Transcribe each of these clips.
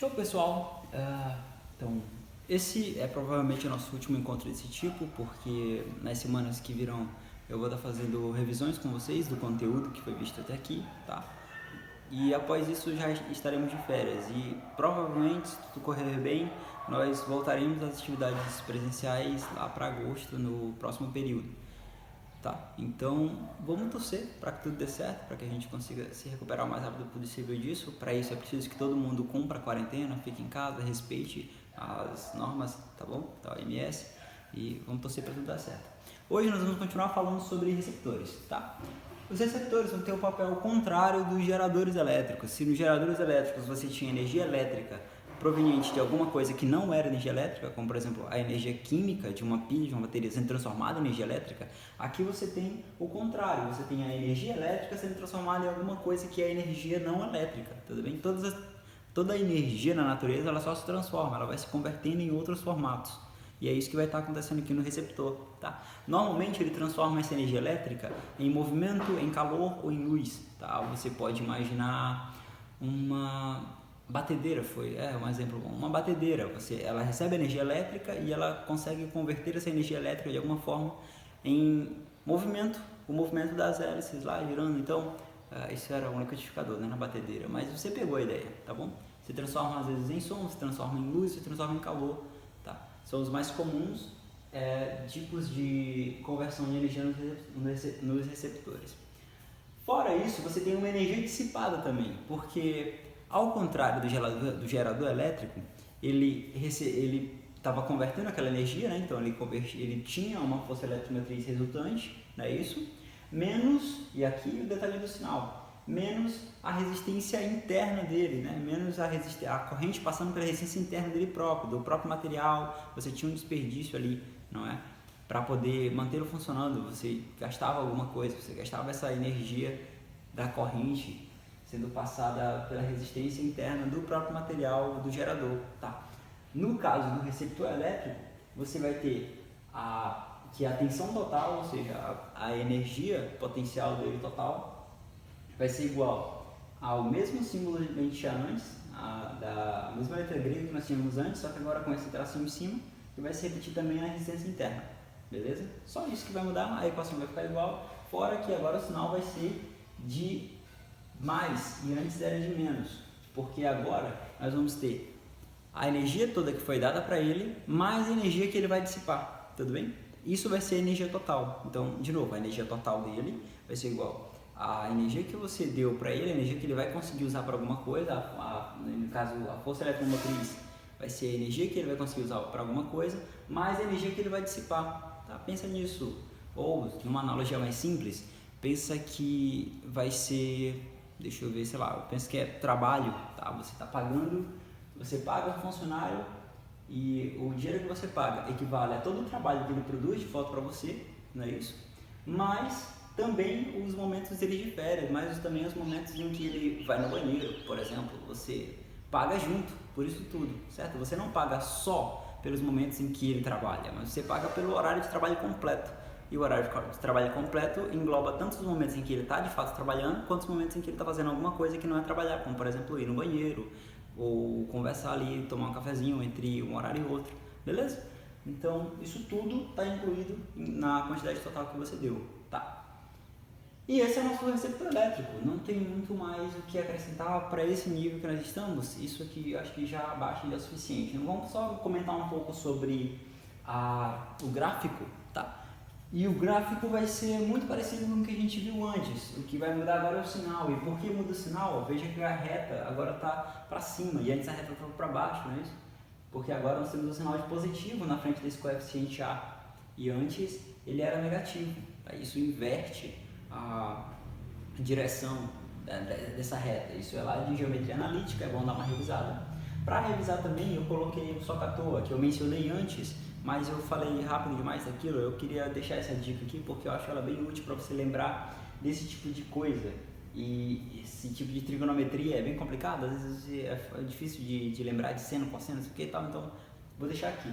Show, pessoal! Então, esse é provavelmente o nosso último encontro desse tipo, porque nas semanas que virão eu vou estar fazendo revisões com vocês do conteúdo que foi visto até aqui, tá? E após isso já estaremos de férias e provavelmente, se tudo correr bem, nós voltaremos às atividades presenciais lá para agosto, no próximo período. Tá, então vamos torcer para que tudo dê certo, para que a gente consiga se recuperar o mais rápido possível disso. Para isso é preciso que todo mundo cumpra a quarentena, fique em casa, respeite as normas, tá bom? Da OMS, e vamos torcer para tudo dar certo. Hoje nós vamos continuar falando sobre receptores, tá? Os receptores vão ter o papel contrário dos geradores elétricos. Se nos geradores elétricos você tinha energia elétrica proveniente de alguma coisa que não era energia elétrica, como por exemplo a energia química de uma pilha, de uma bateria sendo transformada em energia elétrica, aqui você tem o contrário, você tem a energia elétrica sendo transformada em alguma coisa que é energia não elétrica, tudo bem? Toda a energia na natureza ela só se transforma, ela vai se convertendo em outros formatos. E é isso que vai estar acontecendo aqui no receptor, tá? Normalmente ele transforma essa energia elétrica em movimento, em calor ou em luz, tá? Você pode imaginar uma batedeira, um exemplo bom. Uma batedeira, ela recebe energia elétrica e ela consegue converter essa energia elétrica de alguma forma em movimento, o movimento das hélices lá girando. Então, isso era um liquidificador, né, na batedeira, mas você pegou a ideia, tá bom? Você transforma às vezes em som, você transforma em luz, você transforma em calor, tá? São os mais comuns tipos de conversão de energia nos receptores. Fora isso, você tem uma energia dissipada também, porque ao contrário do gerador elétrico, ele estava convertendo aquela energia, né? Então ele tinha uma força eletromotriz resultante, não é isso? Menos, e aqui o detalhe do sinal, menos a resistência interna dele, né? Menos a corrente passando pela resistência interna dele próprio, do próprio material. Você tinha um desperdício ali, não é? Para poder mantê-lo funcionando, você gastava alguma coisa, você gastava essa energia da corrente sendo passada pela resistência interna do próprio material do gerador, tá? No caso do receptor elétrico, você vai ter a tensão total, ou seja, a energia potencial dele total, vai ser igual ao mesmo símbolo que a gente tinha antes, da mesma letra grega que nós tínhamos antes, só que agora com esse tracinho em cima, que vai se repetir também na resistência interna, beleza? Só isso que vai mudar, a equação vai ficar igual, fora que agora o sinal vai ser de mais e antes era de menos, porque agora nós vamos ter a energia toda que foi dada para ele, mais a energia que ele vai dissipar, tudo bem? Isso vai ser a energia total. Então, de novo, a energia total dele vai ser igual à energia que você deu para ele, a energia que ele vai conseguir usar para alguma coisa, no caso a força eletromotriz vai ser a energia que ele vai conseguir usar para alguma coisa, mais a energia que ele vai dissipar, tá? Pensa nisso, ou numa analogia mais simples, pensa que vai ser, deixa eu ver, sei lá, eu penso que é trabalho, tá? Você paga um funcionário e o dinheiro que você paga equivale a todo o trabalho que ele produz de volta para você, não é isso? Mas também os momentos dele de férias, mas também os momentos em que ele vai no banheiro, por exemplo, você paga junto por isso tudo, certo? Você não paga só pelos momentos em que ele trabalha, mas você paga pelo horário de trabalho completo. E o horário de trabalho completo engloba tanto os momentos em que ele está de fato trabalhando, quanto os momentos em que ele está fazendo alguma coisa que não é trabalhar, como por exemplo ir no banheiro, ou conversar ali, tomar um cafezinho entre um horário e outro, beleza? Então isso tudo está incluído na quantidade total que você deu, tá? E esse é o nosso receptor elétrico, não tem muito mais o que acrescentar para esse nível que nós estamos, isso aqui eu acho que já abaixo já é o suficiente. Vamos só comentar um pouco sobre o gráfico, tá? E o gráfico vai ser muito parecido com o que a gente viu antes. O que vai mudar agora é o sinal. E por que muda o sinal? Veja que a reta agora está para cima e antes a reta estava para baixo, não é isso? Porque agora nós temos um sinal de positivo na frente desse coeficiente A. E antes ele era negativo. Tá? Isso inverte a direção dessa reta. Isso é lá de geometria analítica, é bom dar uma revisada. Para revisar também eu coloquei o SOHCAHTOA, que eu mencionei antes, mas eu falei rápido demais daquilo. Eu queria deixar essa dica aqui porque eu acho ela bem útil para você lembrar desse tipo de coisa. E esse tipo de trigonometria é bem complicado, às vezes é difícil de lembrar de seno, cosseno, não sei o que e tal, então vou deixar aqui.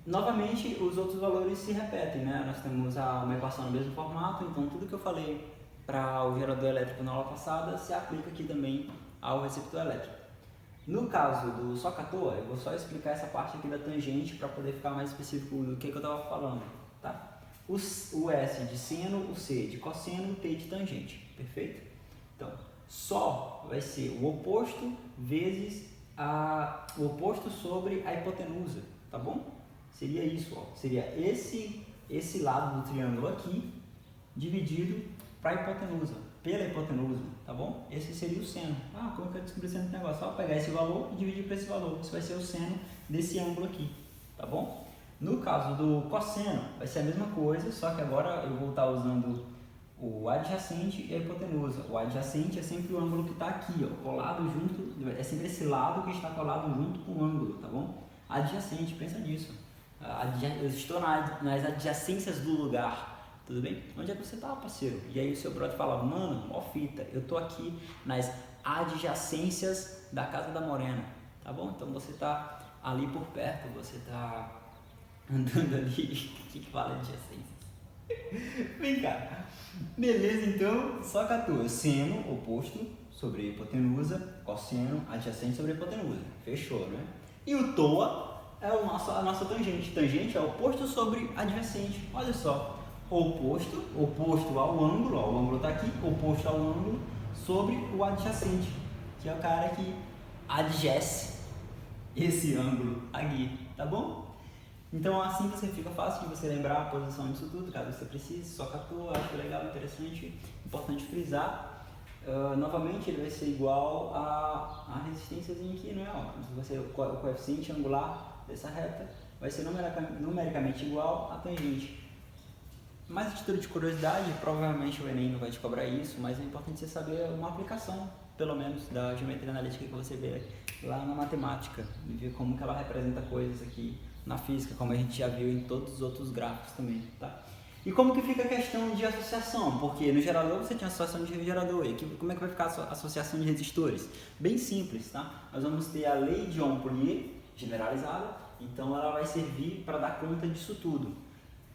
Novamente, os outros valores se repetem, né? Nós temos uma equação no mesmo formato, então tudo que eu falei para o gerador elétrico na aula passada se aplica aqui também ao receptor elétrico. No caso do soca à toa, eu vou só explicar essa parte aqui da tangente para poder ficar mais específico do que eu estava falando, tá? O S de seno, o C de cosseno, o T de tangente, perfeito? Então, só vai ser o oposto vezes o oposto sobre a hipotenusa, tá bom? Seria isso, ó. Seria esse lado do triângulo aqui dividido para a hipotenusa, pela hipotenusa, tá bom? Esse seria o seno. Ah, como que eu descobri o seno do negócio? Só pegar esse valor e dividir por esse valor. Isso vai ser o seno desse ângulo aqui, tá bom? No caso do cosseno, vai ser a mesma coisa, só que agora eu vou estar usando o adjacente e a hipotenusa. O adjacente é sempre o ângulo que está aqui, ó, colado junto, é sempre esse lado que está colado junto com o ângulo, tá bom? Adjacente, pensa nisso. Eu estou nas adjacências do lugar, tudo bem? Onde é que você tá, parceiro? E aí o seu brother fala, mano, ó fita, eu tô aqui nas adjacências da casa da morena, tá bom? Então você tá ali por perto, você tá andando ali, o que fala adjacências? Vem cá. Beleza, então, só catua. Seno, oposto, sobre hipotenusa, cosseno, adjacente sobre hipotenusa. Fechou, né? E o toa é a nossa tangente. Tangente é oposto sobre adjacente. Olha só. Oposto ao ângulo, ó, o ângulo está aqui, oposto ao ângulo sobre o adjacente, que é o cara que adjece esse ângulo aqui, tá bom? Então assim você fica fácil de você lembrar a posição disso tudo, caso você precise, só catou, acho legal, interessante, importante frisar. Novamente ele vai ser igual a resistênciazinha aqui, não é? Ó, você, o coeficiente angular dessa reta vai ser numericamente igual à tangente. Mas a título de curiosidade, provavelmente o Enem não vai te cobrar isso, mas é importante você saber uma aplicação, pelo menos, da geometria analítica que você vê lá na matemática, e ver como que ela representa coisas aqui na física, como a gente já viu em todos os outros gráficos também, tá? E como que fica a questão de associação? Porque no gerador você tinha associação de gerador, e aqui, como é que vai ficar a associação de resistores? Bem simples, tá? Nós vamos ter a lei de Ohm-Pourlier generalizada, então ela vai servir para dar conta disso tudo.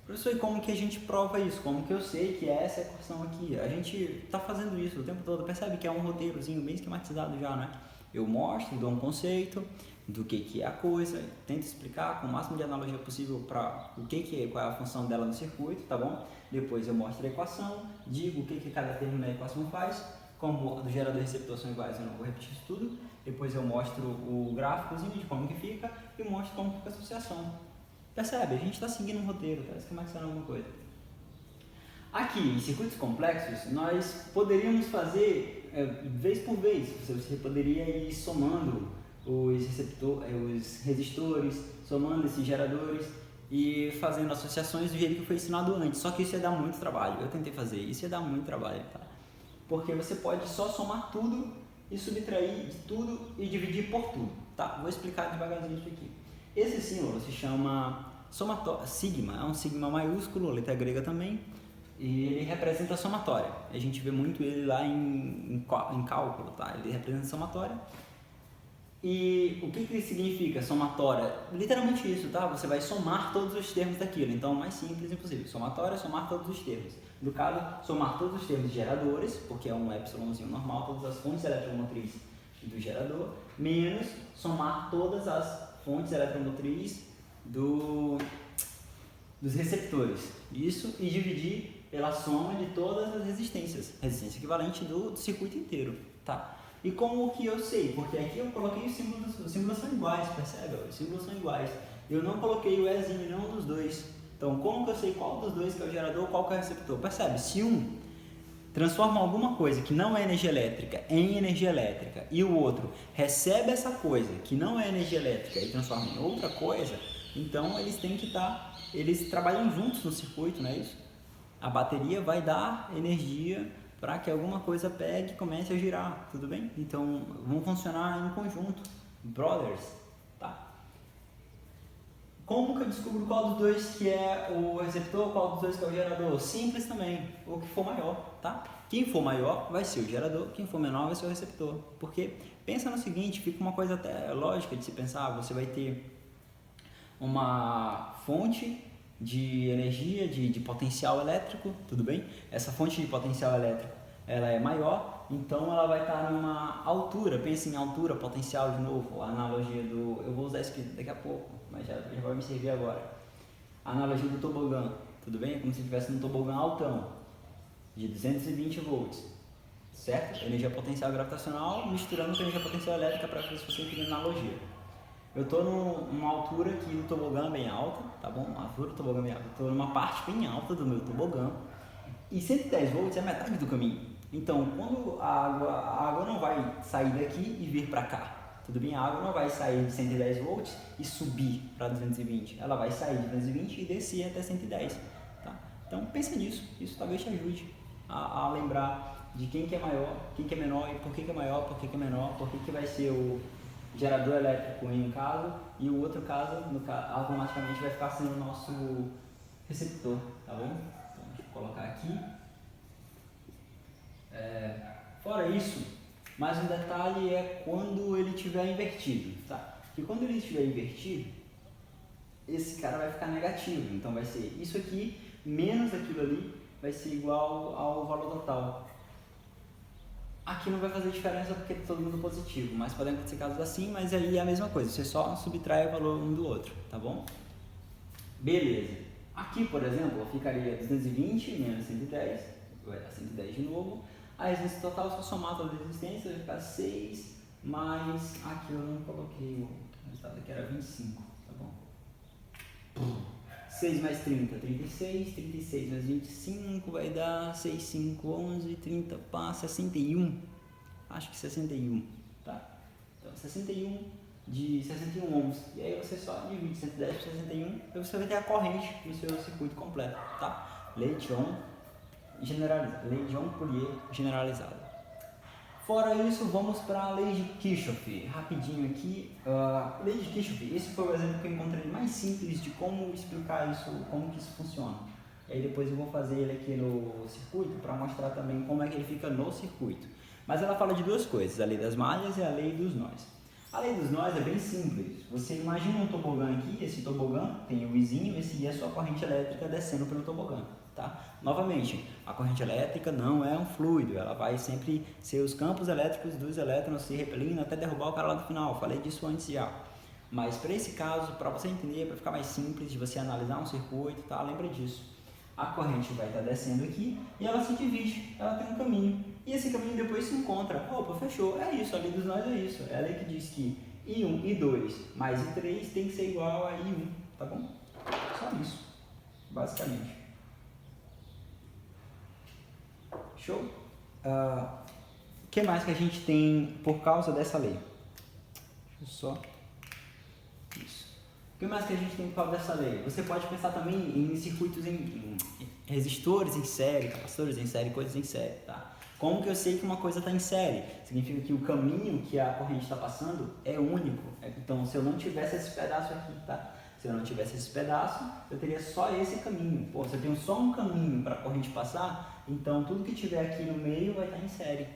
Professor, e como que a gente prova isso? Como que eu sei que essa equação aqui? A gente está fazendo isso o tempo todo, percebe que é um roteirozinho bem esquematizado já, né? Eu mostro, dou um conceito do que é a coisa, tento explicar com o máximo de analogia possível para o que é, qual é a função dela no circuito, tá bom? Depois eu mostro a equação, digo o que cada termo na equação faz, como do gerador e receptor são iguais, eu não vou repetir isso tudo. Depois eu mostro o gráficozinho de como que fica e mostro como fica a associação. Percebe? A gente está seguindo um roteiro, está esquematizando alguma coisa. Aqui, em circuitos complexos, nós poderíamos fazer vez por vez. Você poderia ir somando os resistores, somando esses geradores e fazendo associações do jeito que foi ensinado antes. Só que isso ia dar muito trabalho. Eu tentei fazer isso, ia dar muito trabalho, tá? Porque você pode só somar tudo e subtrair de tudo e dividir por tudo, tá? Vou explicar devagarzinho isso aqui. Esse símbolo se chama sigma, é um sigma maiúsculo, letra grega também, e ele representa a somatória. A gente vê muito ele lá em cálculo, tá? Ele representa a somatória. E o que ele significa, somatória? Literalmente isso, tá? Você vai somar todos os termos daquilo, então o mais simples impossível. Somatória é somar todos os termos. No caso, somar todos os termos de geradores, porque é um epsilonzinho normal, todas as fontes eletromotrizes do gerador, menos somar todas as fontes eletromotrizes dos receptores. Isso, e dividir pela soma de todas as resistências. Resistência equivalente do circuito inteiro, tá? E como que eu sei? Porque aqui eu coloquei os símbolos são iguais, percebe? Os símbolos são iguais. Eu não coloquei o Ezinho em nenhum dos dois. Então, como que eu sei qual dos dois que é o gerador, qual que é o receptor? Percebe? Se um transforma alguma coisa que não é energia elétrica em energia elétrica e o outro recebe essa coisa que não é energia elétrica e transforma em outra coisa, então eles têm que eles trabalham juntos no circuito, não é isso? A bateria vai dar energia para que alguma coisa pegue e comece a girar, tudo bem? Então vão funcionar em conjunto, brothers, tá? Como que eu descubro qual dos dois que é o receptor, qual dos dois que é o gerador? Simples também, o que for maior, tá? Quem for maior vai ser o gerador, quem for menor vai ser o receptor. Porque pensa no seguinte, fica uma coisa até lógica de se pensar, você vai ter uma fonte de energia, de potencial elétrico, tudo bem? Essa fonte de potencial elétrico, ela é maior então ela vai estar numa altura, pensa em altura, potencial de novo, a analogia do, eu vou usar isso aqui daqui a pouco, mas já vai me servir agora. A analogia do tobogã, tudo bem? Como se estivesse num tobogã altão, de 220 volts, certo? Energia potencial gravitacional misturando com energia potencial elétrica para que você entenda a analogia. Eu estou numa altura aqui do tobogã bem alta, tá bom? A altura do tobogã bem alta. Estou numa parte bem alta do meu tobogã e 110 volts é metade do caminho. Então, quando a água não vai sair daqui e vir para cá. Tudo bem? A água não vai sair de 110 volts e subir para 220. Ela vai sair de 220 e descer até 110. Tá? Então, pensa nisso. Isso talvez te ajude a lembrar de quem que é maior, quem que é menor e por que que é maior, por que que é menor, por que que vai ser o gerador elétrico em um caso e o outro caso, automaticamente vai ficar sendo o nosso receptor, tá bom? Então, deixa eu colocar aqui. Fora isso, mais um detalhe é quando ele estiver invertido, tá? Porque quando ele estiver invertido, esse cara vai ficar negativo, então vai ser isso aqui menos aquilo ali vai ser igual ao valor total. Aqui não vai fazer diferença porque é todo mundo positivo, mas podem acontecer casos assim, mas aí é a mesma coisa, você só subtrai o valor um do outro, tá bom? Beleza. Aqui, por exemplo, ficaria 220 menos 110, vai dar 110 de novo. A resistência total, só somar todas as resistências, vai ficar 6 mais, aqui eu não coloquei, o resultado aqui era 25, tá bom? 6 mais 30, 36, 36 mais 25 vai dar 6, 5, 11, 30, pá, 61, acho que 61, tá? Então 61 de 61 ohms, e aí você só divide 110 por 61, e você vai ter a corrente no seu circuito completo, tá? Lei de Ohm generalizada, lei de Ohm-Collier generalizada. Fora isso, vamos para a lei de Kirchhoff, rapidinho aqui. Lei de Kirchhoff, esse foi o exemplo que eu encontrei mais simples de como explicar isso, como que isso funciona. E aí depois eu vou fazer ele aqui no circuito para mostrar também como é que ele fica no circuito. Mas ela fala de duas coisas, a lei das malhas e a lei dos nós. A lei dos nós é bem simples. Você imagina um tobogã aqui, esse tobogã tem o izinho, esse é a sua corrente elétrica descendo pelo tobogã. Tá? Novamente, a corrente elétrica não é um fluido, ela vai sempre ser os campos elétricos dos elétrons se repelindo até derrubar o cara lá no final, falei disso antes já. Mas para esse caso, para você entender, para ficar mais simples de você analisar um circuito, tá? Lembra disso. A corrente vai estar descendo aqui e ela se divide, ela tem um caminho. E esse caminho depois se encontra. Opa, fechou, é isso, a lei dos nós é isso. É a lei que diz que I1, I2 mais I3 tem que ser igual a I1, tá bom? Só isso, basicamente. Show? O que mais que a gente tem por causa dessa lei? Deixa eu só... Isso. O que mais que a gente tem por causa dessa lei? Você pode pensar também em circuitos, em resistores em série, capacitores em série, coisas em série, tá? Como que eu sei que uma coisa está em série? Significa que o caminho que a corrente está passando é único. Então, se eu não tivesse esse pedaço aqui, tá? Se eu não tivesse esse pedaço, eu teria só esse caminho. Pô, se eu tenho só um caminho para a corrente passar, então tudo que tiver aqui no meio vai estar em série,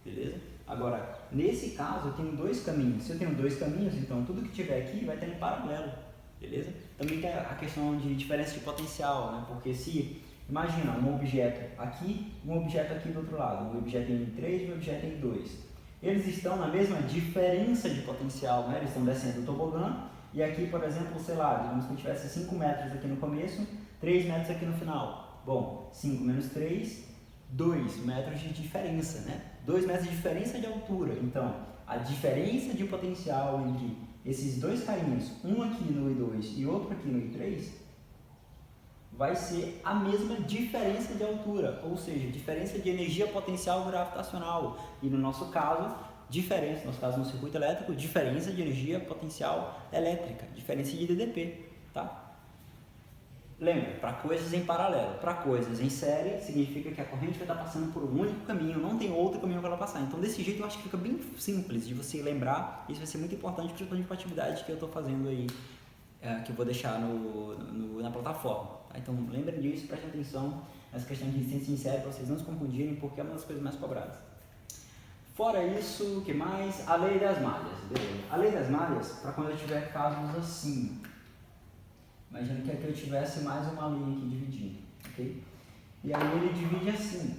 beleza? Agora, nesse caso, eu tenho dois caminhos. Se eu tenho dois caminhos, então tudo que tiver aqui vai estar em paralelo, beleza? Também tem a questão de diferença de potencial, né? Porque se, imagina, um objeto aqui, um objeto aqui do outro lado, um objeto em 3 e um objeto em 2. Eles estão na mesma diferença de potencial, né? Eles estão descendo o tobogã. E aqui, por exemplo, sei lá, digamos que eu tivesse 5 metros aqui no começo, 3 metros aqui no final. Bom, 5 menos 3, 2 metros de diferença, né? 2 metros de diferença de altura. Então, a diferença de potencial entre esses dois carinhos, um aqui no I2 e outro aqui no I3, vai ser a mesma diferença de altura, ou seja, diferença de energia potencial gravitacional. E no nosso caso, diferença, no nosso caso no circuito elétrico, diferença de energia potencial elétrica, diferença de DDP, tá? Lembra, para coisas em paralelo, para coisas em série, significa que a corrente vai estar passando por um único caminho, não tem outro caminho para ela passar. Então, desse jeito, eu acho que fica bem simples de você lembrar, isso vai ser muito importante, principalmente para a atividade que eu estou fazendo aí, que eu vou deixar na plataforma. Tá? Então, lembrem disso, prestem atenção nessa questão de resistência em série, para vocês não se confundirem, porque é uma das coisas mais cobradas. Fora isso, o que mais? A lei das malhas, beleza? A lei das malhas, para quando eu tiver casos assim. Imagina que aqui eu tivesse mais uma linha aqui dividindo, ok? E aí ele divide assim,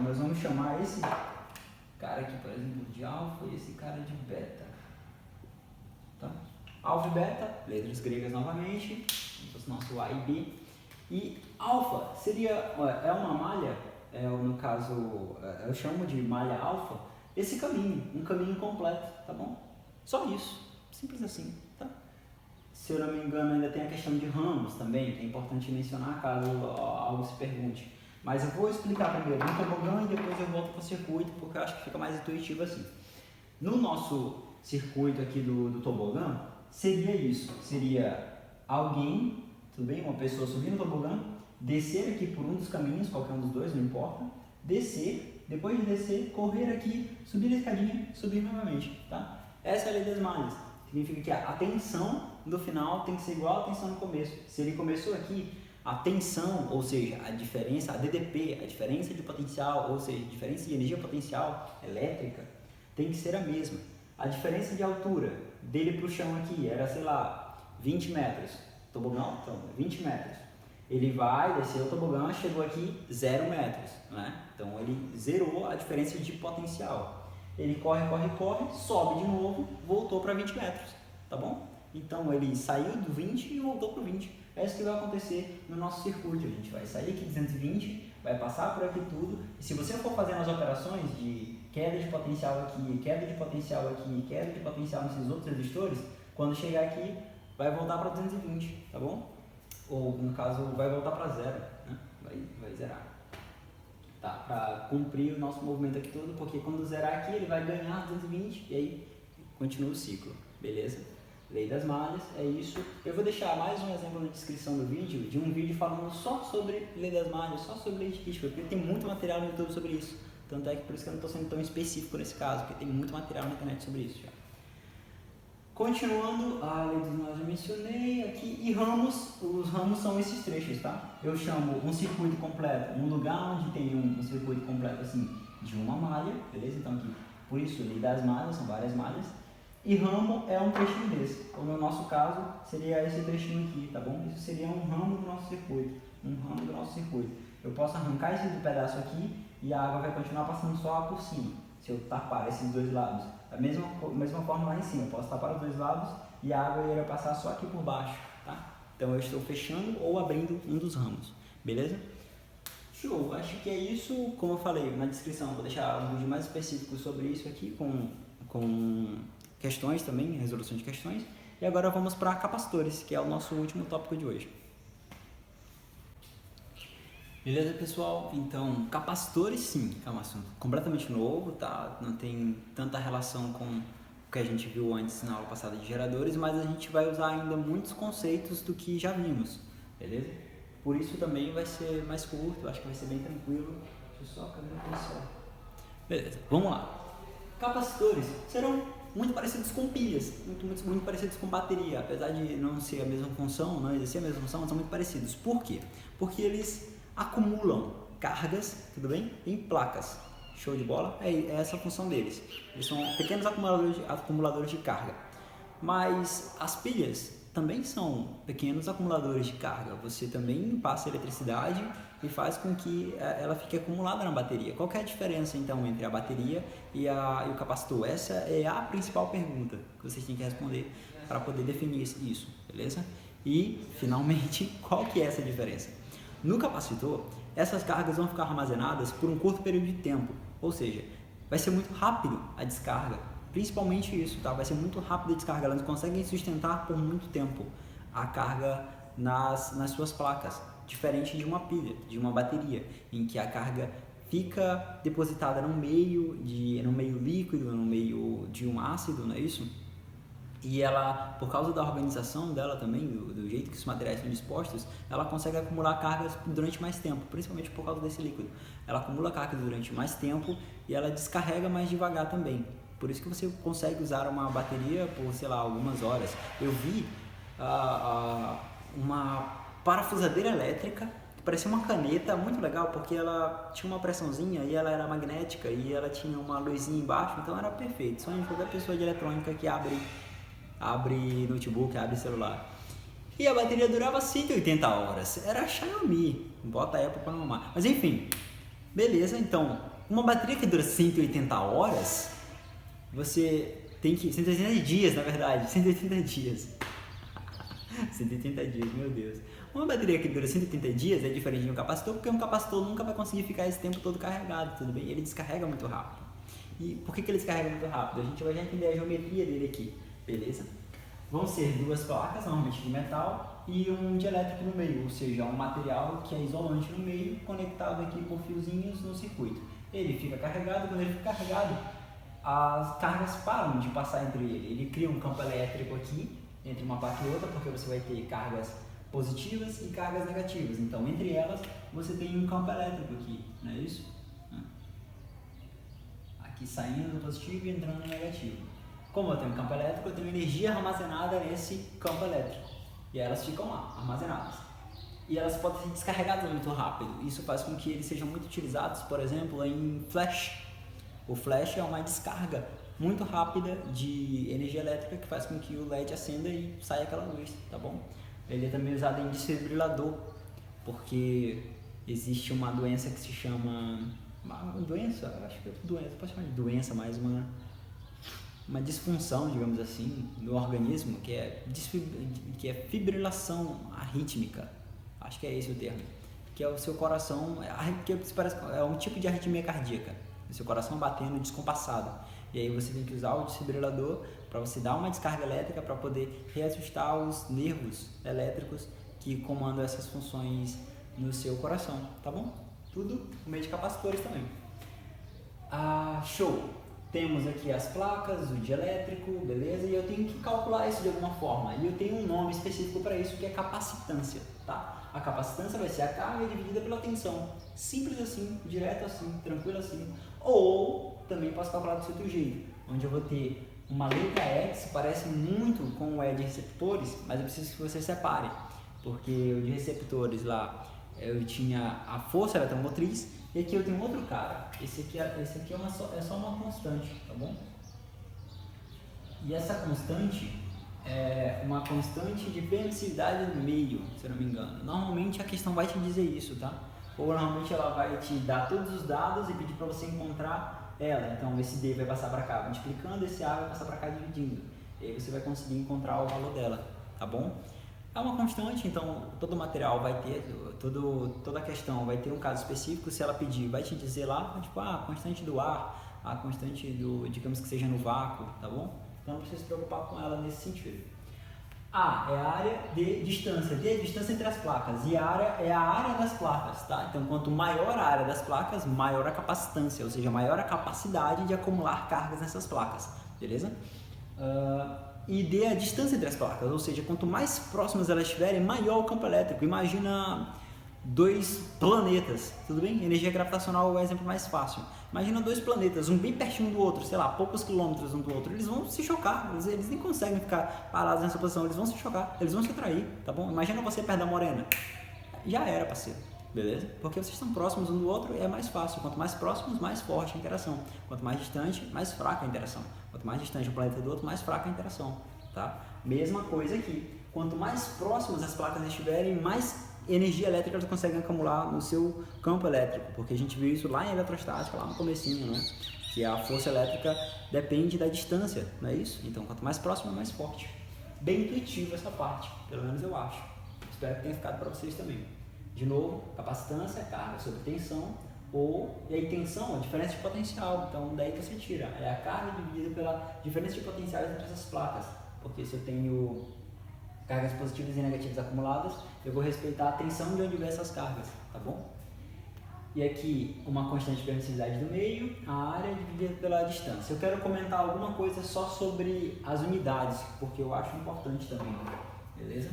nós vamos chamar esse cara aqui, por exemplo, de alfa e esse cara de beta. Tá? Alfa e beta, letras gregas novamente, como se fosse nosso A e B. E alfa seria, é uma malha, no caso, eu chamo de malha alfa, esse caminho, um caminho completo, tá bom? Só isso, simples assim, tá? Se eu não me engano, ainda tem a questão de ramos também, que é importante mencionar caso algo se pergunte. Mas eu vou explicar primeiro no tobogã e depois eu volto para o circuito, porque eu acho que fica mais intuitivo assim. No nosso circuito aqui do tobogã, seria isso, seria alguém, tudo bem? Uma pessoa subir no tobogã, descer aqui por um dos caminhos, qualquer um dos dois, não importa, descer, depois de descer, correr aqui, subir a escadinha, subir novamente, tá? Essa é a lei das malhas. Significa que a tensão do final tem que ser igual à tensão no começo. Se ele começou aqui, a tensão, ou seja, a diferença, a DDP, a diferença de potencial, ou seja, a diferença de energia potencial elétrica, tem que ser a mesma. A diferença de altura dele para o chão aqui era, sei lá, 20 metros. Tobogão, então, 20 metros. Ele vai, desceu o tobogã, chegou aqui 0 metros, né? Então ele zerou a diferença de potencial. Ele corre, sobe de novo, voltou para 20 metros, tá bom? Então ele saiu do 20 e voltou para o 20. É isso que vai acontecer no nosso circuito. A gente vai sair aqui de 220, vai passar por aqui tudo. E se você for fazendo as operações de queda de potencial aqui, queda de potencial aqui, queda de potencial nesses outros resistores, quando chegar aqui, vai voltar para 220, tá bom? Ou no caso, vai voltar para zero, né? Vai zerar. Tá, para cumprir o nosso movimento aqui todo, porque quando zerar aqui, ele vai ganhar 220 e aí continua o ciclo, beleza? Lei das malhas, é isso. Eu vou deixar mais um exemplo na descrição do vídeo, de um vídeo falando só sobre lei das malhas, só sobre lei de Kirchhoff, porque tem muito material no YouTube sobre isso. Tanto é que por isso que eu não estou sendo tão específico nesse caso, porque tem muito material na internet sobre isso já. Continuando, a lei dos nós eu mencionei aqui, e ramos, os ramos são esses trechos, tá? Eu chamo um circuito completo, um lugar onde tem um circuito completo assim, de uma malha, beleza? Então aqui, por isso, lei das malhas, são várias malhas. E ramo é um trechinho desse. Então, no nosso caso, seria esse trechinho aqui, tá bom? Isso seria um ramo do nosso circuito. Eu posso arrancar esse pedaço aqui e a água vai continuar passando só por cima, se eu tapar esses dois lados. Da mesma forma lá em cima, eu posso tapar os dois lados e a água irá passar só aqui por baixo, tá? Então, eu estou fechando ou abrindo um dos ramos, beleza? Show! Acho que é isso. Como eu falei na descrição, vou deixar um vídeo mais específico sobre isso aqui, com questões também, resolução de questões. E agora vamos para capacitores, que é o nosso último tópico de hoje. Beleza, pessoal? Então, capacitores, sim, é um assunto completamente novo, tá? Não tem tanta relação com o que a gente viu antes na aula passada de geradores, mas a gente vai usar ainda muitos conceitos do que já vimos, beleza? Por isso também vai ser mais curto, acho que vai ser bem tranquilo. Deixa eu só a câmera inicial. Beleza, vamos lá. Capacitores serão muito parecidos com pilhas, muito parecidos com bateria, apesar de não ser a mesma função, não exercer a mesma função, são muito parecidos. Por quê? Porque eles acumulam cargas, tudo bem? Em placas. Show de bola? É essa a função deles. Eles são pequenos acumuladores de carga. Mas as pilhas também são pequenos acumuladores de carga. Você também passa eletricidade e faz com que ela fique acumulada na bateria. Qual que é a diferença então entre a bateria e o capacitor? Essa é a principal pergunta que vocês têm que responder para poder definir isso, beleza? E finalmente, qual que é essa diferença? No capacitor, essas cargas vão ficar armazenadas por um curto período de tempo, ou seja, vai ser muito rápido a descarga, principalmente isso, tá? Vai ser muito rápido a descarga, elas conseguem sustentar por muito tempo a carga nas suas placas, diferente de uma pilha, de uma bateria, em que a carga fica depositada no meio líquido, no meio de um ácido, não é isso? E ela, por causa da organização dela também, do jeito que os materiais são dispostos, ela consegue acumular cargas durante mais tempo, principalmente por causa desse líquido. Ela acumula cargas durante mais tempo e ela descarrega mais devagar também. Por isso que você consegue usar uma bateria por, sei lá, algumas horas. Eu vi uma parafusadeira elétrica que parecia uma caneta, muito legal, porque ela tinha uma pressãozinha e ela era magnética e ela tinha uma luzinha embaixo, então era perfeito. Sonho de qualquer pessoa de eletrônica que abre notebook, abre celular. E a bateria durava 180 horas. Era Xiaomi. Bota a Apple para mamar. Mas enfim, beleza, então Uma bateria que dura 180 horas, você tem que... 180 dias, na verdade, 180 dias. 180 dias, meu Deus. Uma bateria que dura 180 dias é diferente de um capacitor, porque um capacitor nunca vai conseguir ficar esse tempo todo carregado, tudo bem? Ele descarrega muito rápido. E por que ele descarrega muito rápido? A gente vai já entender a geometria dele aqui, beleza? Vão ser duas placas, normalmente de metal, e um de elétrico no meio, ou seja, um material que é isolante no meio, conectado aqui por fiozinhos no circuito. Ele fica carregado, quando ele fica carregado, as cargas param de passar entre ele. Ele cria um campo elétrico aqui, entre uma placa e outra, porque você vai ter cargas positivas e cargas negativas. Então, entre elas, você tem um campo elétrico aqui, não é isso? Aqui saindo do positivo e entrando no negativo. Como eu tenho um campo elétrico, eu tenho energia armazenada nesse campo elétrico. E elas ficam lá, armazenadas. E elas podem ser descarregadas muito rápido. Isso faz com que eles sejam muito utilizados, por exemplo, em flash. O flash é uma descarga muito rápida de energia elétrica que faz com que o LED acenda e saia aquela luz, tá bom? Ele é também usado em desfibrilador, porque existe uma doença que se chama... Uma doença, acho que é doença, pode chamar de doença, mas uma disfunção, digamos assim, no organismo, que é fibrilação arrítmica, acho que é esse o termo, que é o seu coração, é um tipo de arritmia cardíaca, o seu coração batendo descompassado, e aí você tem que usar o desfibrilador para você dar uma descarga elétrica para poder reajustar os nervos elétricos que comandam essas funções no seu coração, tá bom? Tudo por meio de capacitores também. Show! Temos aqui as placas, o dielétrico, beleza? E eu tenho que calcular isso de alguma forma. E eu tenho um nome específico para isso, que é capacitância, tá? A capacitância vai ser a carga dividida pela tensão. Simples assim, direto assim, tranquilo assim. Ou também posso calcular do outro jeito, onde eu vou ter uma letra E que se parece muito com o E de receptores, mas eu preciso que você separe, porque o de receptores lá eu tinha a força eletromotriz e aqui eu tenho outro cara. Esse aqui é só uma constante, tá bom? E essa constante é uma constante de permissividade no meio, se eu não me engano. Normalmente a questão vai te dizer isso, tá? Ou normalmente ela vai te dar todos os dados e pedir para você encontrar ela. Então esse D vai passar para cá multiplicando, esse A vai passar para cá dividindo. E aí você vai conseguir encontrar o valor dela, tá bom? É uma constante, então todo material vai ter, toda a questão vai ter um caso específico. Se ela pedir, vai te dizer lá, tipo, a constante do ar, a constante do, digamos que seja no vácuo, tá bom? Então não precisa se preocupar com ela nesse sentido. A é a área de distância, D é a distância entre as placas, e a área é a área das placas, tá? Então quanto maior a área das placas, maior a capacitância, ou seja, maior a capacidade de acumular cargas nessas placas, beleza? E D é a distância entre as placas, ou seja, quanto mais próximas elas estiverem, maior o campo elétrico. Imagina dois planetas, tudo bem? Energia gravitacional é o exemplo mais fácil. Imagina dois planetas, um bem pertinho do outro, sei lá, poucos quilômetros um do outro, eles vão se chocar, eles nem conseguem ficar parados nessa posição, eles vão se chocar, eles vão se atrair, tá bom? Imagina você perto da morena, já era, parceiro, beleza? Porque vocês estão próximos um do outro, é mais fácil, quanto mais próximos, mais forte a interação, quanto mais distante, mais fraca a interação, quanto mais distante um planeta do outro, mais fraca a interação, tá? Mesma coisa aqui, quanto mais próximas as placas estiverem, mais energia elétrica elas conseguem acumular no seu campo elétrico, porque a gente viu isso lá em eletrostática, lá no comecinho, né? Que a força elétrica depende da distância, não é isso? Então, quanto mais próximo, mais forte. Bem intuitivo essa parte, pelo menos eu acho. Espero que tenha ficado para vocês também. De novo, capacitância, carga sobre tensão, e aí tensão é diferença de potencial, então daí você tira, é a carga dividida pela diferença de potenciais entre essas placas, porque se eu tenho cargas positivas e negativas acumuladas, eu vou respeitar a tensão de onde vem essas cargas, tá bom? E aqui uma constante de permissividade do meio, a área dividida pela distância. Eu quero comentar alguma coisa só sobre as unidades, porque eu acho importante também, beleza?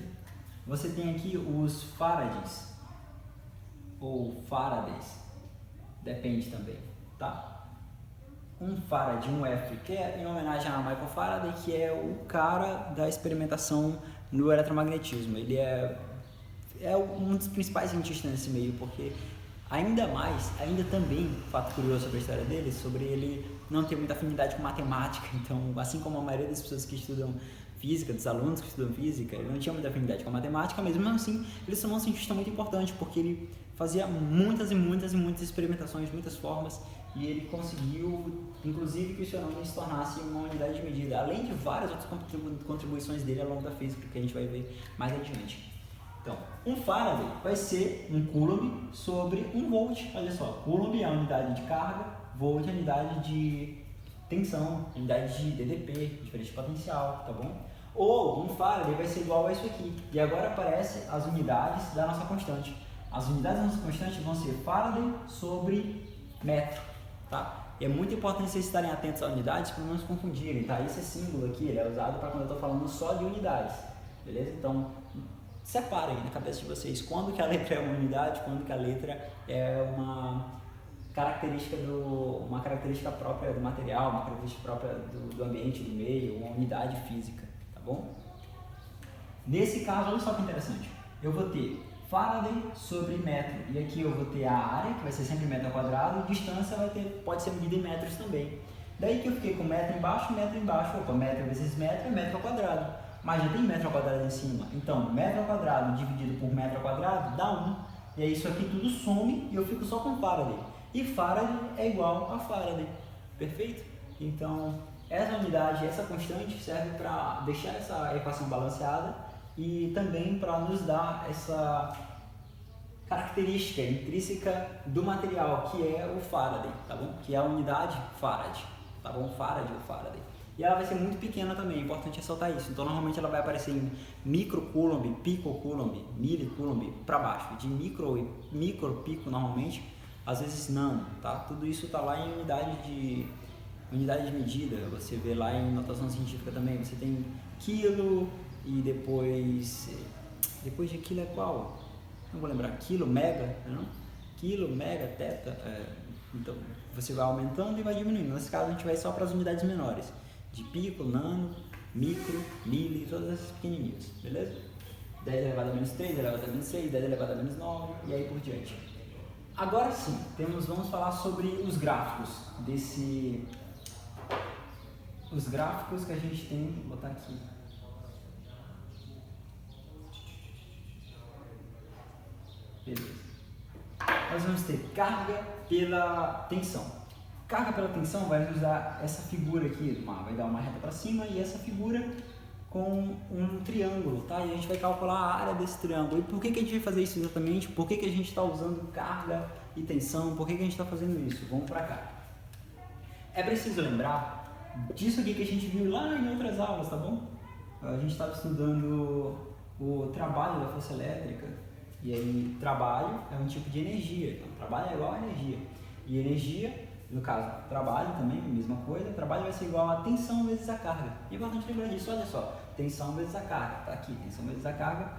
Você tem aqui os farads, ou faradays, depende também, tá? Um farad, um F, que é em homenagem a Michael Faraday, que é o cara da experimentação no eletromagnetismo. Ele é um dos principais cientistas nesse meio, porque ainda também, fato curioso sobre a história dele, sobre ele não ter muita afinidade com matemática. Então, assim como a maioria das pessoas que estudam física, dos alunos que estudam física, ele não tinha muita afinidade com a matemática, mas mesmo assim, ele se tornou um cientista muito importante, porque ele fazia muitas experimentações de muitas formas, e ele conseguiu, inclusive, que o Xiaomi se tornasse uma unidade de medida, além de várias outras contribuições dele ao longo da física, que a gente vai ver mais adiante. Então, um Faraday vai ser um Coulomb sobre 1 volt. Olha só, Coulomb é a unidade de carga, volt é a unidade de tensão, unidade de DDP, diferença de potencial, tá bom? Ou um Faraday vai ser igual a isso aqui. E agora aparecem as unidades da nossa constante. As unidades da nossa constante vão ser Faraday sobre metro, tá? E é muito importante vocês estarem atentos às unidades para não se confundirem, tá? Esse símbolo aqui ele é usado para quando eu estou falando só de unidades, beleza? Então, separem na cabeça de vocês quando que a letra é uma unidade, quando que a letra é uma característica própria do material, uma característica própria do ambiente, do meio, uma unidade física, tá bom? Nesse caso, olha só que interessante, eu vou ter Faraday sobre metro, e aqui eu vou ter a área, que vai ser sempre metro ao quadrado, e distância pode ser medida em metros também. Daí que eu fiquei com metro embaixo, opa, metro vezes metro é metro ao quadrado. Mas já tem metro ao quadrado em cima, então metro ao quadrado dividido por metro ao quadrado dá 1. E aí isso aqui tudo some e eu fico só com Faraday. E Faraday é igual a Faraday, perfeito? Então essa unidade, essa constante serve para deixar essa equação balanceada e também para nos dar essa característica intrínseca do material, que é o Faraday, tá bom? Que é a unidade Farad, tá bom? Farad ou Faraday. E ela vai ser muito pequena também, é importante ressaltar isso. Então, normalmente ela vai aparecer em microcoulomb, picocoulomb, milicoulomb para baixo. De micro, pico normalmente, às vezes nano, tá? Tudo isso tá lá em unidade de medida. Você vê lá em notação científica também. Você tem quilo e depois de quilo é qual? Não vou lembrar. Quilo, mega, não? Quilo, mega, teta. Então, você vai aumentando e vai diminuindo. Nesse caso, a gente vai só para as unidades menores. De pico, nano, micro, mili, todas essas pequenininhas, beleza? 10 elevado a menos 3, 10 elevado a menos 6, 10 elevado a menos 9 e aí por diante. Agora sim, vamos falar sobre os gráficos os gráficos que a gente tem, vou botar aqui. Beleza. Nós vamos ter carga pela tensão. Carga pela tensão vai nos dar essa figura aqui, vai dar uma reta para cima e essa figura com um triângulo, tá? E a gente vai calcular a área desse triângulo. E por que a gente vai fazer isso exatamente? Por que a gente está usando carga e tensão? Por que a gente está fazendo isso? Vamos para cá. É preciso lembrar disso aqui que a gente viu lá em outras aulas, tá bom? A gente estava estudando o trabalho da força elétrica e aí trabalho é um tipo de energia. Então trabalho é igual a energia. E energia, no caso, trabalho também, mesma coisa, trabalho vai ser igual a tensão vezes a carga. É importante lembrar disso, olha só, tensão vezes a carga, tá aqui, tensão vezes a carga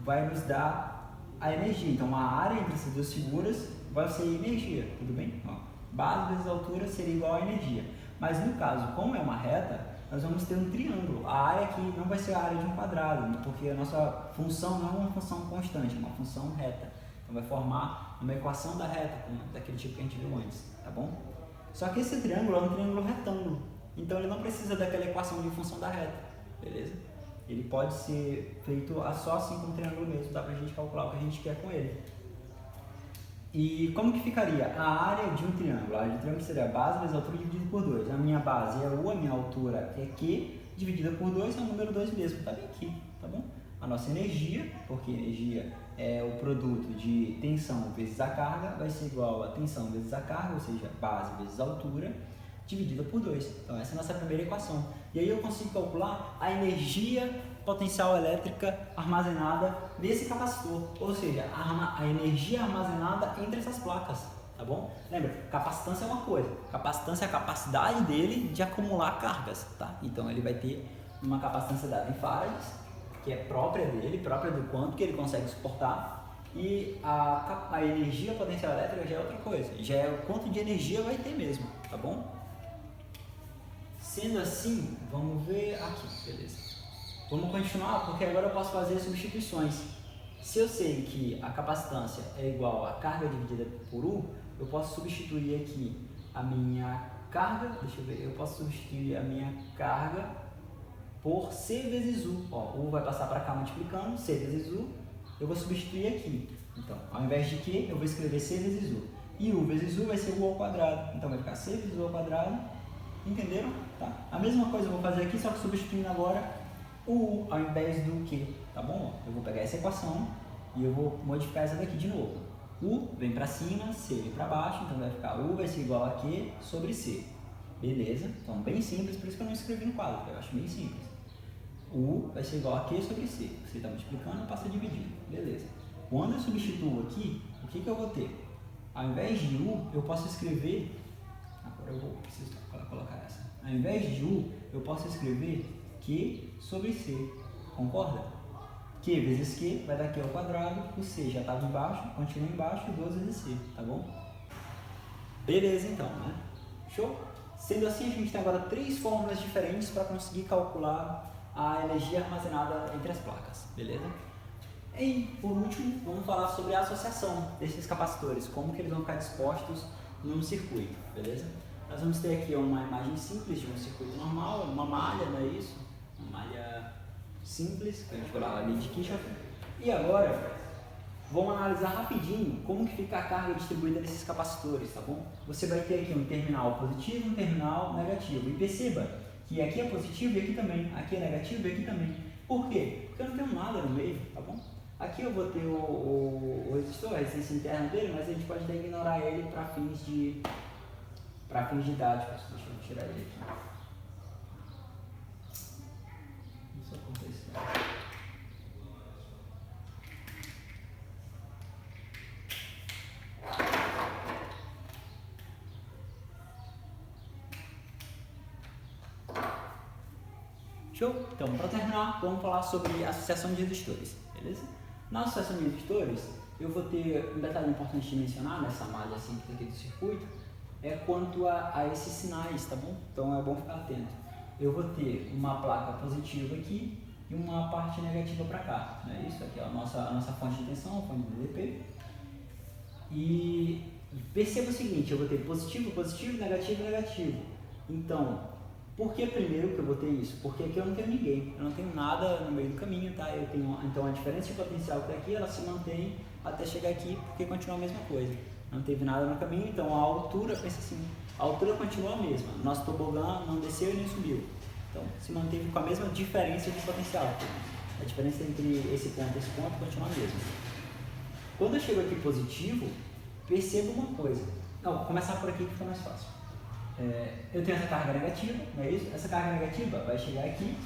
vai nos dar a energia. Então a área entre essas duas figuras vai ser energia, tudo bem? Ó, base vezes altura seria igual a energia. Mas no caso, como é uma reta, nós vamos ter um triângulo. A área aqui não vai ser a área de um quadrado, porque a nossa função não é uma função constante, é uma função reta. Então vai formar uma equação da reta, daquele tipo que a gente viu antes, tá bom? Só que esse triângulo é um triângulo retângulo, então ele não precisa daquela equação de função da reta, beleza? Ele pode ser feito só assim com um triângulo mesmo, dá pra gente calcular o que a gente quer com ele. E como que ficaria a área de um triângulo? A área de um triângulo seria a base vezes a altura dividida por 2. A minha base é U, a minha altura é Q, dividida por 2 é o número 2 mesmo, tá bem aqui, tá bom? A nossa energia, porque energia é o produto de tensão vezes a carga, vai ser igual a tensão vezes a carga, ou seja, base vezes a altura, dividida por 2. Então essa é a nossa primeira equação. E aí eu consigo calcular a energia potencial elétrica armazenada nesse capacitor, ou seja, a energia armazenada entre essas placas, tá bom? Lembra, capacitância é uma coisa, capacitância é a capacidade dele de acumular cargas, tá? Então ele vai ter uma capacitância dada em farads, que é própria dele, própria do quanto que ele consegue suportar, e a energia potencial elétrica já é outra coisa, já é o quanto de energia vai ter mesmo, tá bom? Sendo assim, vamos ver aqui, beleza. Vamos continuar, porque agora eu posso fazer substituições. Se eu sei que a capacitância é igual a carga dividida por U, eu posso substituir aqui a minha carga, deixa eu ver, eu posso substituir a minha carga por C vezes U. Ó, U vai passar para cá multiplicando, C vezes U, eu vou substituir aqui. Então, ao invés de Q, eu vou escrever C vezes U. E U vezes U vai ser U ao quadrado. Então vai ficar C vezes U ao quadrado. Entenderam? Tá? A mesma coisa eu vou fazer aqui, só que substituindo agora o U ao invés do Q. Tá bom? Eu vou pegar essa equação e eu vou modificar essa daqui de novo. U vem para cima, C vem para baixo, então vai ficar U vai ser igual a Q sobre C. Beleza? Então bem simples, por isso que eu não escrevi no quadro, porque eu acho bem simples. U vai ser igual a Q sobre C. Você está multiplicando, passa dividindo. Beleza. Quando eu substituo aqui, o que eu vou ter? Ao invés de U, eu posso escrever... Agora eu vou precisar colocar essa. Ao invés de U, eu posso escrever Q sobre C. Concorda? Q vezes Q vai dar Q ao quadrado. O C já estava embaixo, continua embaixo, 2 vezes C. Tá bom? Beleza então, né? Show? Sendo assim, a gente tem agora 3 fórmulas diferentes para conseguir calcular a energia armazenada entre as placas, beleza? E, por último, vamos falar sobre a associação desses capacitores, como que eles vão ficar dispostos num circuito, beleza? Nós vamos ter aqui uma imagem simples de um circuito normal, uma malha, não é isso? Uma malha simples, que a gente vai lá ali de Kirchhoff. E agora, vamos analisar rapidinho como que fica a carga distribuída desses capacitores, tá bom? Você vai ter aqui um terminal positivo e um terminal negativo. E perceba que aqui é positivo e aqui também, aqui é negativo e aqui também. Por quê? Porque eu não tenho nada no meio, tá bom? Aqui eu vou ter o resistor, a resistência interna dele, mas a gente pode até ignorar ele para fins didáticos. Deixa eu tirar ele aqui. Isso aconteceu. Show? Então, para terminar, vamos falar sobre associação de resistores, beleza? Na associação de resistores, eu vou ter um detalhe importante de mencionar nessa malha simples aqui do circuito, é quanto a esses sinais, tá bom? Então é bom ficar atento. Eu vou ter uma placa positiva aqui e uma parte negativa para cá, não é isso? Aqui é a nossa fonte de tensão, a fonte de DDP. E perceba o seguinte, eu vou ter positivo, positivo, negativo, negativo. Então, por que primeiro que eu vou ter isso? Porque aqui eu não tenho ninguém, eu não tenho nada no meio do caminho, tá? Então a diferença de potencial que está aqui, ela se mantém até chegar aqui, porque continua a mesma coisa. Não teve nada no caminho, então a altura, pensa assim, a altura continua a mesma. Nosso tobogã não desceu e nem subiu. Então se manteve com a mesma diferença de potencial. A diferença entre esse ponto e esse ponto continua a mesma. Quando eu chego aqui positivo, perceba uma coisa. Não, vou começar por aqui que fica mais fácil. Eu tenho essa carga negativa, não é isso? Essa carga negativa vai chegar aqui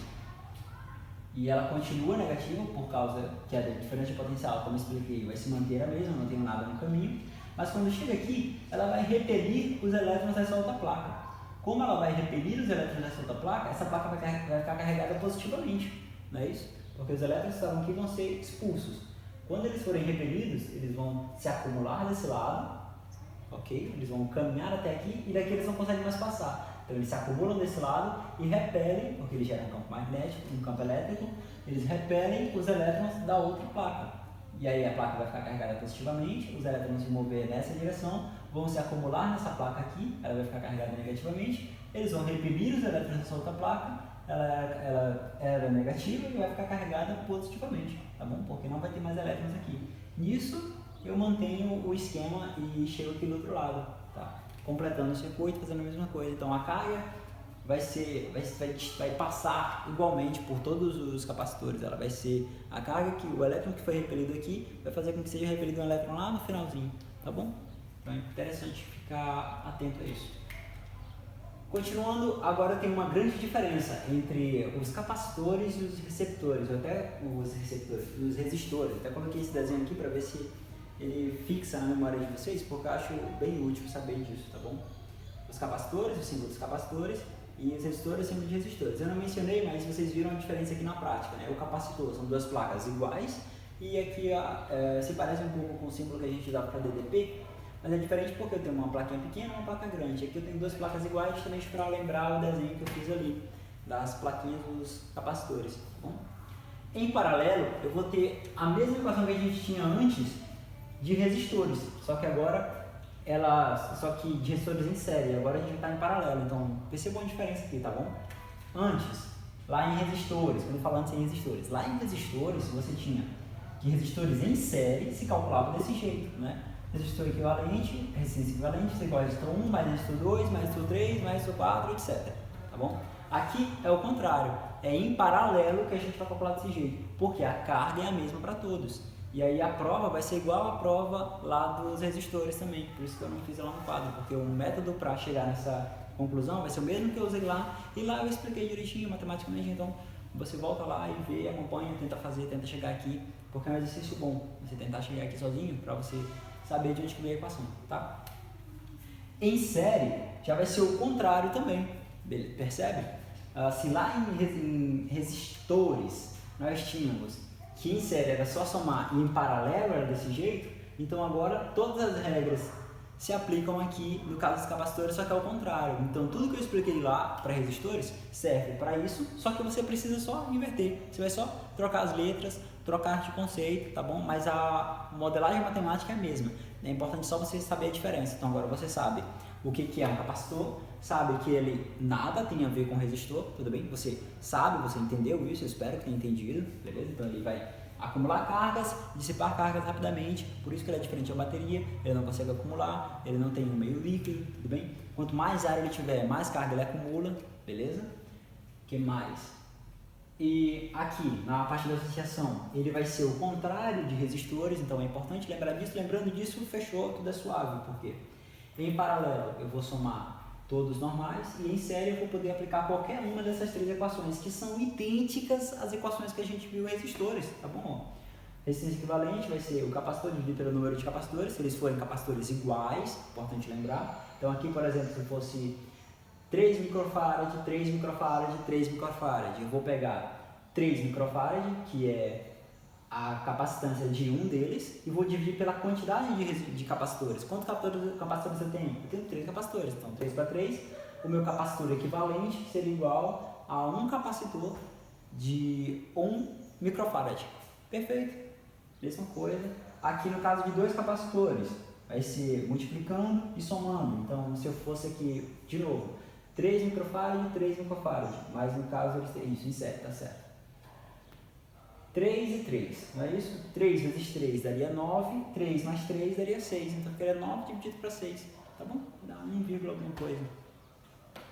e ela continua negativa por causa que a diferença de potencial, como eu expliquei, vai se manter a mesma, não tenho nada no caminho. Mas quando chega aqui, ela vai repelir os elétrons dessa outra placa. Como ela vai repelir os elétrons dessa outra placa, essa placa vai ficar carregada positivamente, não é isso? Porque os elétrons que estavam aqui vão ser expulsos. Quando eles forem repelidos, eles vão se acumular desse lado, ok? Eles vão caminhar até aqui e daqui eles não conseguem mais passar. Então eles se acumulam desse lado e repelem, porque eles geram um campo magnético, um campo elétrico, eles repelem os elétrons da outra placa. E aí a placa vai ficar carregada positivamente, os elétrons se mover nessa direção, vão se acumular nessa placa aqui, ela vai ficar carregada negativamente, eles vão repelir os elétrons dessa outra placa, ela é negativa e vai ficar carregada positivamente, tá bom? Porque não vai ter mais elétrons aqui. Nisso eu mantenho o esquema e chego aqui do outro lado, tá? Completando o circuito, fazendo a mesma coisa. Então a carga vai passar igualmente por todos os capacitores. Ela vai ser a carga que o elétron que foi repelido aqui vai fazer com que seja repelido um elétron lá no finalzinho, tá bom? Então é interessante ficar atento a isso. Continuando, agora tem uma grande diferença entre os capacitores e os receptores, ou até os resistores. Até coloquei esse desenho aqui para ver se ele fixa na memória de vocês, porque eu acho bem útil saber disso, tá bom? Os capacitores, o símbolo dos capacitores, e os resistores, o símbolo de resistores. Eu não mencionei, mas vocês viram a diferença aqui na prática, né? O capacitor são duas placas iguais, e aqui se parece um pouco com o símbolo que a gente dá para DDP, mas é diferente porque eu tenho uma plaquinha pequena e uma placa grande. Aqui eu tenho duas placas iguais, justamente para lembrar o desenho que eu fiz ali, das plaquinhas dos capacitores, tá bom? Em paralelo, eu vou ter a mesma equação que a gente tinha antes de resistores, só que agora de resistores em série, agora a gente está em paralelo, então percebam a diferença aqui, tá bom? Antes, lá em resistores, quando eu falo antes em resistores, lá em resistores você tinha que resistores em série se calculavam desse jeito, né? resistor equivalente, resistência equivalente, isso é igual a resistor 1, mais resistor 2, mais resistor 3, mais resistor 4, etc. Tá bom? Aqui é o contrário, é em paralelo que a gente vai calcular desse jeito, porque a carga é a mesma para todos. E aí a prova vai ser igual à prova lá dos resistores também, por isso que eu não fiz ela no quadro, porque o método para chegar nessa conclusão vai ser o mesmo que eu usei lá, e lá eu expliquei direitinho matematicamente, então você volta lá e vê, acompanha, tenta fazer, tenta chegar aqui, porque é um exercício bom, você tentar chegar aqui sozinho, para você saber de onde que veio a equação, tá? Em série, já vai ser o contrário também, percebe? Se lá em resistores nós tínhamos que em série era só somar e em paralelo era desse jeito, então agora todas as regras se aplicam aqui no caso dos capacitores, só que é o contrário. Então tudo que eu expliquei lá para resistores serve para isso, só que você precisa só inverter. Você vai só trocar as letras, trocar de conceito, tá bom? Mas a modelagem matemática é a mesma. É importante só você saber a diferença. Então agora você sabe o que é um capacitor, sabe que ele nada tem a ver com resistor, tudo bem? Você sabe, você entendeu isso, eu espero que tenha entendido, beleza? Então ele vai acumular cargas, dissipar cargas rapidamente, por isso que ele é diferente da bateria, ele não consegue acumular, ele não tem um meio líquido, tudo bem? Quanto mais área ele tiver, mais carga ele acumula, beleza? O que mais? E aqui, na parte da associação, ele vai ser o contrário de resistores, então é importante lembrar disso, lembrando disso, fechou, tudo é suave, porque em paralelo eu vou somar todos normais e em série eu vou poder aplicar qualquer uma dessas três equações que são idênticas às equações que a gente viu em resistores, tá bom? Resistência equivalente vai ser o capacitor dividido pelo número de capacitores, se eles forem capacitores iguais, importante lembrar. Então aqui, por exemplo, se fosse 3 microfarad, 3 microfarad, 3 microfarad, eu vou pegar 3 microfarad, que é a capacitância de um deles, e vou dividir pela quantidade de capacitores. Quantos capacitores eu tenho? Eu tenho 3 capacitores, então 3 para 3, o meu capacitor equivalente seria igual a um capacitor de 1 microfarad. Perfeito. Mesma coisa. Aqui no caso de 2 capacitores, vai ser multiplicando e somando. Então, se eu fosse aqui, de novo, 3 microfarad e 3 microfarad, mas no caso eles têm isso, em série, tá certo? 3 e 3, não é isso? 3 vezes 3 daria 9, 3 mais 3 daria 6, então ficaria 9 dividido para 6, tá bom? Dá 1, alguma coisa.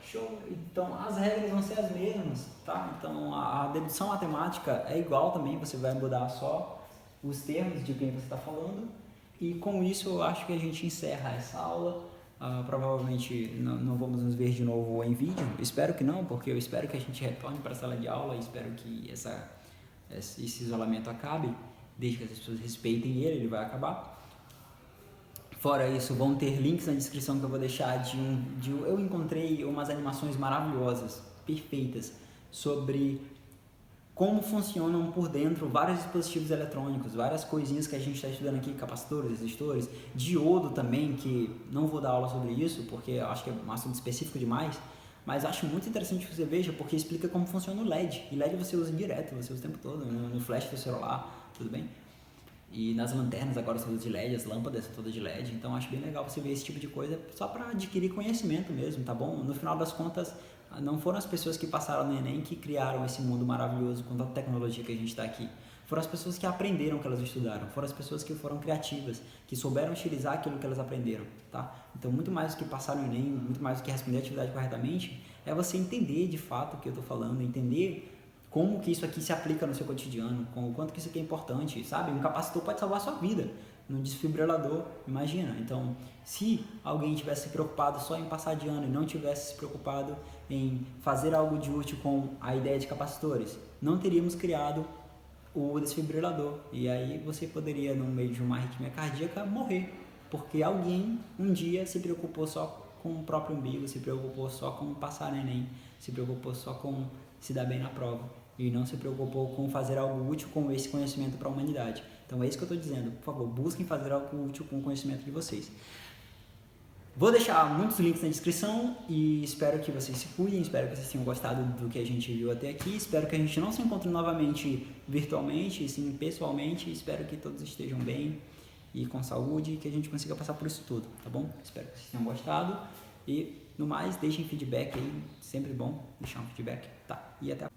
Show! Então as regras vão ser as mesmas, tá? Então a dedução matemática é igual também, você vai mudar só os termos de quem você está falando, e com isso eu acho que a gente encerra essa aula. Provavelmente não vamos nos ver de novo em vídeo, espero que não, porque eu espero que a gente retorne para a sala de aula e espero que esse isolamento acabe, desde que as pessoas respeitem ele vai acabar. Fora isso, vão ter links na descrição que eu vou deixar eu encontrei umas animações maravilhosas, perfeitas, sobre como funcionam por dentro vários dispositivos eletrônicos, várias coisinhas que a gente está estudando aqui, capacitores, resistores, diodo também, que não vou dar aula sobre isso, porque eu acho que é um assunto específico demais, mas acho muito interessante que você veja, porque explica como funciona o LED. E LED você usa direto, você usa o tempo todo, no flash do celular, tudo bem? E nas lanternas agora são todas de LED, as lâmpadas são todas de LED, então acho bem legal você ver esse tipo de coisa só para adquirir conhecimento mesmo, tá bom? No final das contas, não foram as pessoas que passaram no Enem que criaram esse mundo maravilhoso com tanta tecnologia que a gente está aqui. Foram as pessoas que aprenderam o que elas estudaram, foram as pessoas que foram criativas, que souberam utilizar aquilo que elas aprenderam, tá? Então, muito mais do que passar no Enem, muito mais do que responder a atividade corretamente, é você entender de fato o que eu estou falando, entender como que isso aqui se aplica no seu cotidiano, o quanto que isso aqui é importante, sabe? Um capacitor pode salvar a sua vida, no desfibrilador, imagina. Então, se alguém tivesse se preocupado só em passar de ano e não tivesse se preocupado em fazer algo de útil com a ideia de capacitores, não teríamos criado o desfibrilador. E aí você poderia, no meio de uma arritmia cardíaca, morrer, porque alguém um dia se preocupou só com o próprio umbigo, se preocupou só com passar no Enem, se preocupou só com se dar bem na prova e não se preocupou com fazer algo útil com esse conhecimento para a humanidade. Então é isso que eu estou dizendo, por favor, busquem fazer algo útil com o conhecimento de vocês. Vou deixar muitos links na descrição e espero que vocês se cuidem, espero que vocês tenham gostado do que a gente viu até aqui, espero que a gente não se encontre novamente virtualmente, sim pessoalmente, espero que todos estejam bem e com saúde e que a gente consiga passar por isso tudo, tá bom? Espero que vocês tenham gostado e no mais, deixem feedback aí, sempre bom deixar um feedback, tá? E até a